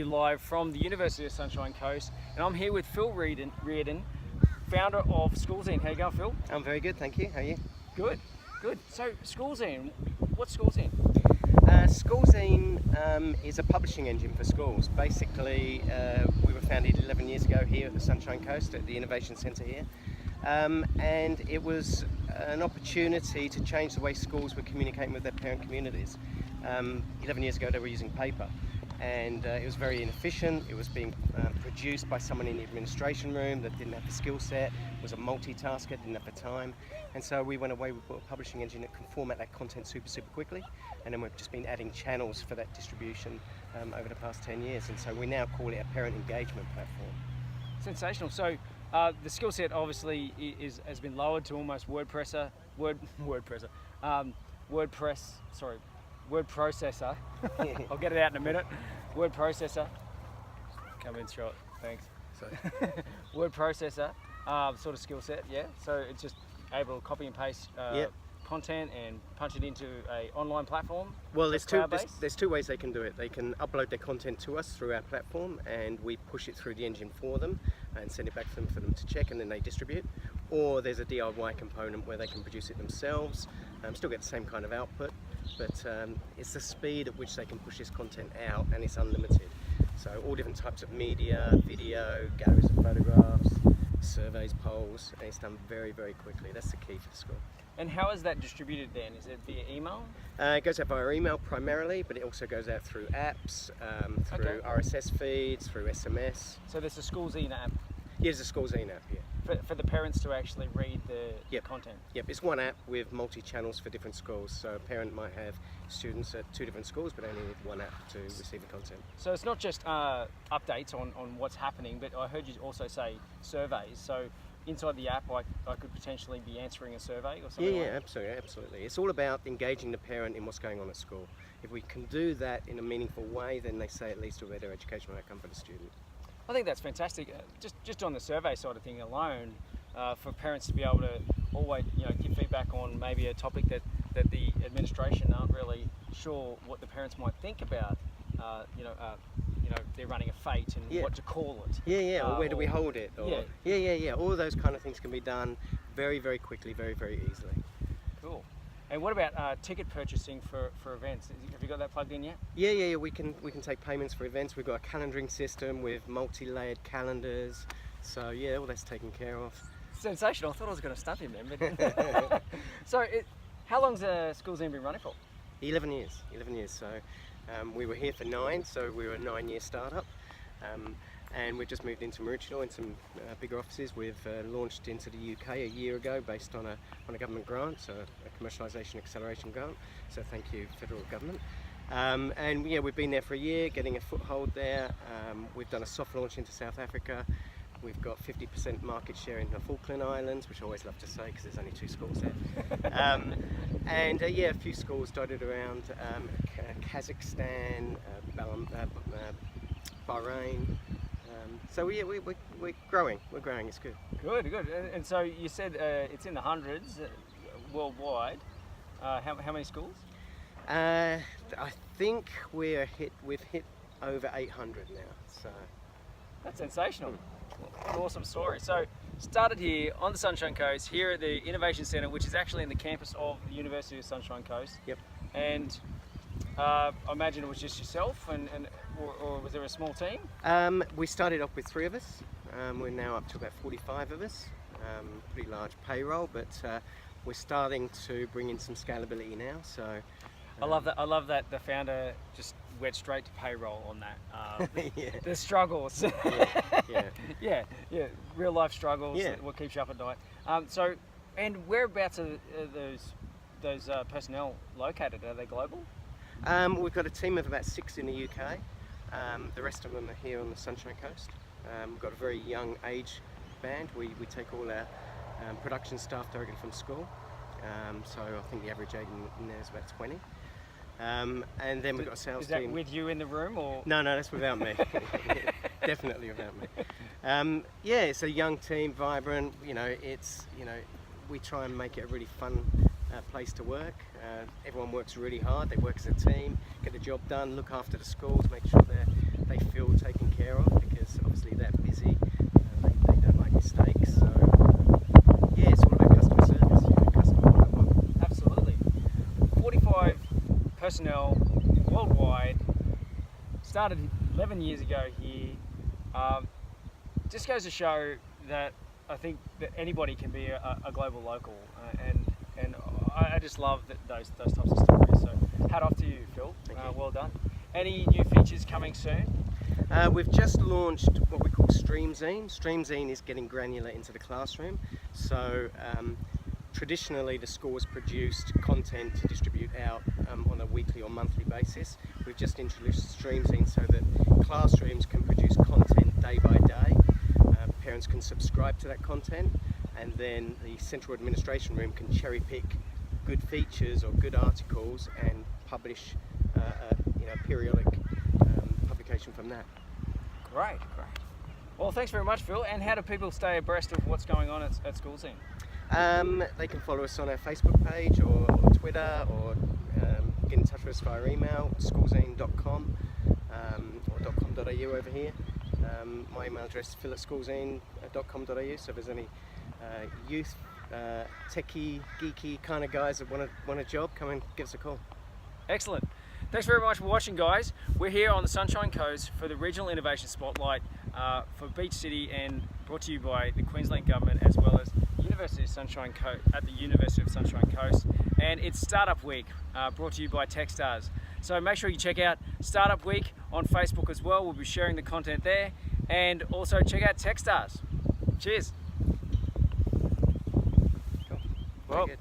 Live from the University of Sunshine Coast, and I'm here with Phil Reardon, founder of Schoolzine. How you going, Phil? I'm very good, thank you. How are you? Good. So Schoolzine, what's Schoolzine? Schoolzine is a publishing engine for schools. Basically, we were founded 11 years ago here at the Sunshine Coast at the Innovation Centre here, and it was an opportunity to change the way schools were communicating with their parent communities. 11 years ago they were using paper, and it was very inefficient. It was being produced by someone in the administration room that didn't have the skill set, was a multitasker, didn't have the time, and so we went away, we built a publishing engine that can format that content super quickly, and then we've just been adding channels for that distribution over the past 10 years, and so we now call it a parent engagement platform. Sensational. So the skill set obviously has been lowered to almost word processor. I'll get it out in a minute. Word processor. Come in short. Thanks. Word processor sort of skill set, yeah. So it's just able to copy and paste content and punch it into a online platform. Well, there's two ways they can do it. They can upload their content to us through our platform, and we push it through the engine for them and send it back to them for them to check, and then they distribute. Or there's a DIY component where they can produce it themselves, still get the same kind of output, but it's the speed at which they can push this content out, and it's unlimited. So all different types of media, video, galleries of photographs, surveys, polls, and it's done very quickly. That's the key for the school. And how is that distributed then? Is it via email? It goes out via email primarily, but it also goes out through apps, through RSS feeds, through SMS. So there's a Schoolzine app? Yeah, there's a Schoolzine app, yeah. For the parents to actually read the content? Yep, it's one app with multi-channels for different schools. So a parent might have students at 2 different schools, but only with one app to receive the content. So it's not just updates on what's happening, but I heard you also say surveys. So inside the app, I could potentially be answering a survey or something like that? Yeah, absolutely. It's all about engaging the parent in what's going on at school. If we can do that in a meaningful way, then they say it leads to a better educational outcome for the student. I think that's fantastic. Just on the survey side of thing alone, for parents to be able to always, give feedback on maybe a topic that the administration aren't really sure what the parents might think about. They're running a fete and what to call it. Or where do we hold it? Or, all of those kind of things can be done very quickly, very easily. Cool. And what about ticket purchasing for events? Have you got that plugged in yet? Yeah. We can take payments for events. We've got a calendaring system with multi-layered calendars. So yeah, all that's taken care of. Sensational. I thought I was going to stump him then. But so, how long's Schoolzine been running for? 11 years. So we were here for 9, so we were a 9-year startup. And we've just moved into Reardon in some bigger offices. We've launched into the UK a year ago based on a government grant, so a commercialisation acceleration grant. So thank you, federal government. And yeah, we've been there for a year, getting a foothold there. We've done a soft launch into South Africa. We've got 50% market share in the Falkland Islands, which I always love to say because there's only 2 schools there. And a few schools dotted around Kazakhstan, Bahrain. So yeah, we're growing. It's good. Good. And so you said it's in the hundreds worldwide. How many schools? I think we've hit over 800 now. So that's sensational. What an awesome story. So started here on the Sunshine Coast, here at the Innovation Centre, which is actually in the campus of the University of Sunshine Coast. Yep. And I imagine it was just yourself, or was there a small team? We started off with 3 of us. We're now up to about 45 of us. Pretty large payroll, but we're starting to bring in some scalability now. So I love that the founder just went straight to payroll on that. The struggles. Yeah. Real life struggles. Yeah. What keeps you up at night? And whereabouts are those personnel located? Are they global? We've got a team of about 6 in the UK. The rest of them are here on the Sunshine Coast. We've got a very young age band. We take all our production staff directly from school. So I think the average age in there is about 20. And then we've got a sales team. Is that with you in the room, or? No, that's without me. Definitely without me. It's a young team, vibrant. We try and make it a really fun place to work. Everyone works really hard. They work as a team, get the job done, look after the schools, make sure they feel personnel worldwide. Started 11 years ago here. Just goes to show that I think that anybody can be a global local, and I just love those types of stories. So hat off to you, Phil. Well done. Any new features coming soon? We've just launched what we call Streamzine. Streamzine is getting granular into the classroom. So traditionally the school has produced content to distribute out on a weekly or monthly basis. We've just introduced Streamzine so that classrooms can produce content day by day. Parents can subscribe to that content, and then the central administration room can cherry pick good features or good articles and publish periodic publication from that. Great. Well, thanks very much, Phil. And how do people stay abreast of what's going on at Schoolzine? They can follow us on our Facebook page or Twitter, or get in touch with us via email, schoolzine.com or .com.au over here. My email address is phil@schoolzine.com.au, so if there's any youth, techie, geeky kind of guys that want a job, come and give us a call. Excellent. Thanks very much for watching, guys. We're here on the Sunshine Coast for the Regional Innovation Spotlight for Beach City, and brought to you by the Queensland Government as well as University of Sunshine Coast at the University of Sunshine Coast. And it's Startup Week, brought to you by Techstars. So make sure you check out Startup Week on Facebook as well. We'll be sharing the content there. And also check out Techstars. Cheers. Cool. Well, Very good.